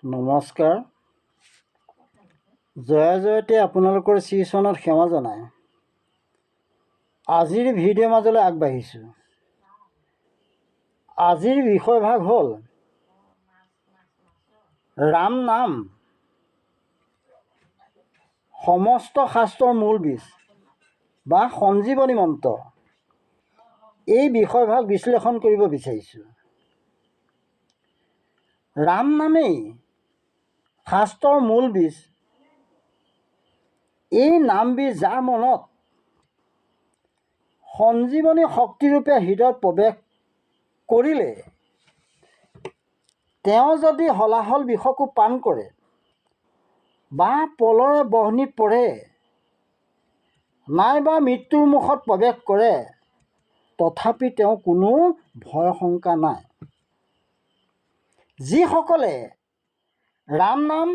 নমস্কাৰ। জয় জয়তে আপোনালোকৰ শ্ৰীচৰণত সেৱা জনাই আজিৰ ভিডিঅ'ৰ মাজলৈ আগবাঢ়িছোঁ। আজিৰ বিষয়ভাগ হ'ল ৰাম নাম সমস্ত শাস্ত্ৰৰ মূল বীজ বা সঞ্জীৱনী মন্ত্ৰ। এই বিষয়ভাগ বিশ্লেষণ কৰিব বিচাৰিছোঁ। ৰাম নামেই শাস্ত্ৰৰ মূল বীজ। এই নাম বীজ যাৰ মনত সঞ্জীৱনী শক্তিৰূপে হৃদয়ত প্ৰৱেশ কৰিলে তেওঁ যদি হলাহল বিষকো পান কৰে বা পলৰে বহ্নিত পৰে নাইবা মৃত্যুৰ মুখত প্ৰৱেশ কৰে তথাপি তেওঁ কোনো ভয় শংকা নাই। যিসকলে ৰাম নাম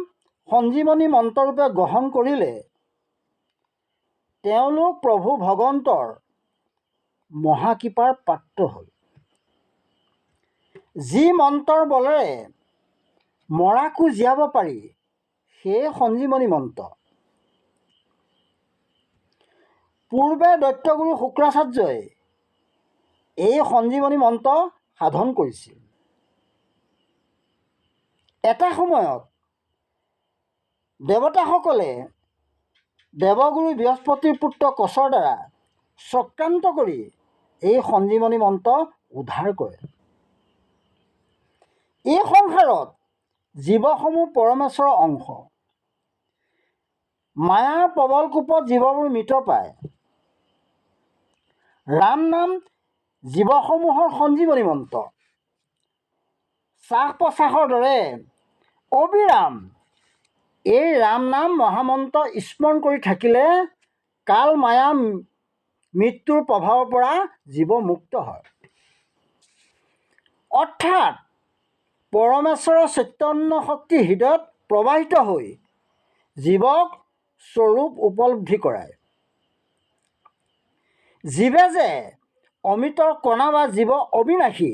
সঞ্জীৱনী মন্ত্ৰৰূপে গ্ৰহণ কৰিলে তেওঁলোক প্ৰভু ভগৱন্তৰ মহাকৃপাৰ পাত্ৰ হ'ল। যি মন্ত্ৰৰ বলেৰে মৰাকো জীয়াব পাৰি সেই সঞ্জীৱনী মন্ত্ৰ। পূৰ্বে দৈত্যগুৰু শুক্ৰাচাৰ্যই এই সঞ্জীৱনী মন্ত্ৰ সাধন কৰিছিল। এটা সময়ত দেৱতাসকলে দেৱগুৰু বৃহস্পতিৰ পুত্ৰ কচৰ দ্বাৰা চক্ৰান্ত কৰি এই সঞ্জীৱনী মন্ত্ৰ উদ্ধাৰ কৰে। এই সংসাৰত জীৱসমূহ পৰমেশ্বৰৰ অংশ। মায়াৰ প্ৰবল কোপত জীৱবোৰ মৃত পায়। ৰাম নাম জীৱসমূহৰ সঞ্জীৱনী মন্ত্ৰ। শ্বাস প্ৰশ্বাসৰ দৰে অবিৰাম এই ৰাম নাম মহামন্ত্ৰ স্মৰণ কৰি থাকিলে কাল মায়া মৃত্যুৰ প্ৰভাৱৰ পৰা জীৱ মুক্ত হয়। অৰ্থাৎ পৰমেশ্বৰৰ চৈতন্য শক্তি হৃদয়ত প্ৰবাহিত হৈ জীৱক স্বৰূপ উপলব্ধি কৰায়। জীৱে যে অমৃতৰ কণা বা জীৱ অবিনাশী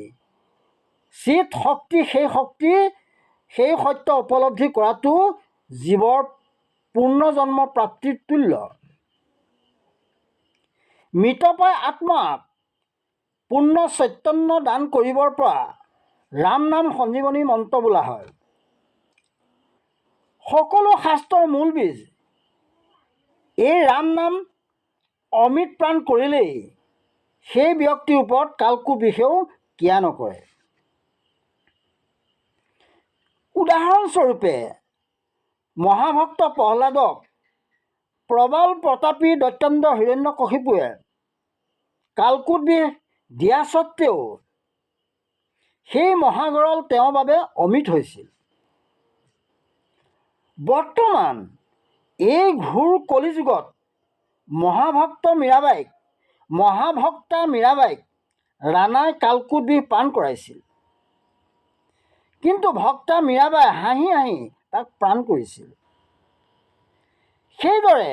চিত শক্তি, সেই সত্য উপলব্ধি কৰাটো জীৱৰ পূৰ্ণজন্ম প্ৰাপ্তিৰ তুল্য। মৃতপ্ৰায় আত্মাক পূৰ্ণ চৈতন্য দান কৰিবৰ পৰা ৰাম নাম সঞ্জীৱনী মন্ত্ৰ বোলা হয়। সকলো শাস্ত্ৰৰ মূল বীজ এই ৰাম নাম অমৃত প্ৰাণ কৰিলেই সেই ব্যক্তিৰ ওপৰত কালকো বিষেও ক্ৰিয়া নকৰে। উদাহৰণস্বৰূপে মহাভক্ত প্ৰহ্লাদক প্ৰবল প্ৰতাপী দৈত্যেন্দ্ৰ হিৰণ্যকশিপুৱে কালকূট বিষ দিয়া স্বত্তেও সেই মহাগৰল তেওঁৰ বাবে অমৃত হৈছিল। বৰ্তমান এই ঘোৰ কলিযুগত মহাভক্তা মীৰাবাইক ৰাণাই কালকূট বিষ প্ৰাণ কৰাইছিল। কিন্তু ভক্তা মীৰাবাই হাঁহি হাঁহি তাক প্ৰাণ কৰিছিল। সেইদৰে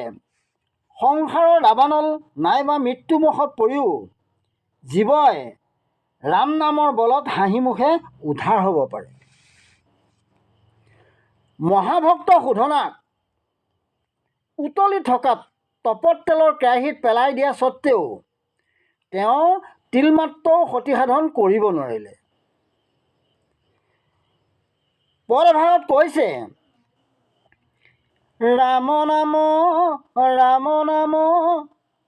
সংসাৰৰ দাবানল নাইবা মৃত্যুমুখত পৰিও জীৱই ৰাম নামৰ বলত হাঁহিমুখে উদ্ধাৰ হ'ব পাৰে। মহাভক্ত শোধনাক উতলি থকা তপত তেলৰ কেৰাহীত পেলাই দিয়া স্বত্তেও তেওঁ তিলমাত্ৰও ক্ষতিসাধন কৰিব নোৱাৰিলে। পদভাগত কৈছে, ৰাম নাম ৰাম নাম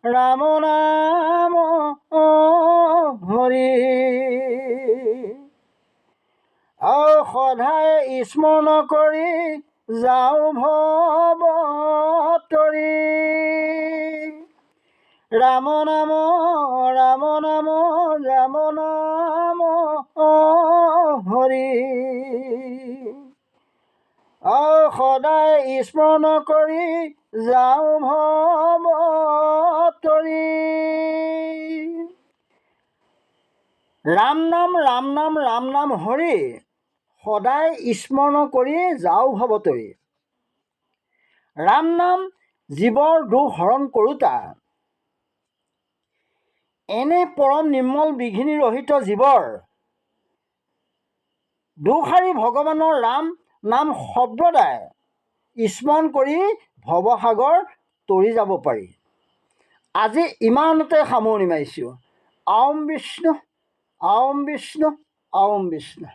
ৰাম নাম হৰি আৰু সদায় স্মৰণ কৰি যাওঁ ভৱ তৰি। ৰাম নাম ৰাম নাম ৰাম নাম হৰি আৰু সদায় স্মৰণ কৰি যাওঁ ভৱ তৰি। ৰাম নাম ৰাম নাম ৰাম নাম হৰি সদায় স্মৰণ কৰি যাওঁ ভৱ তৰি। ৰাম নাম জীৱৰ দুখ হৰণ কৰোঁতা। এনে পৰম নিৰ্মল বিঘিনি ৰহিত জীৱৰ দুষাৰি ভগৱানৰ ৰাম নাম সৰ্বদাই স্মৰণ কৰি ভৱসাগৰ তৰি যাব পাৰি। আজি ইমানতে সামৰণি মাৰিছোঁ। ॐ विष्णु ॐ विष्णु ॐ विष्णु।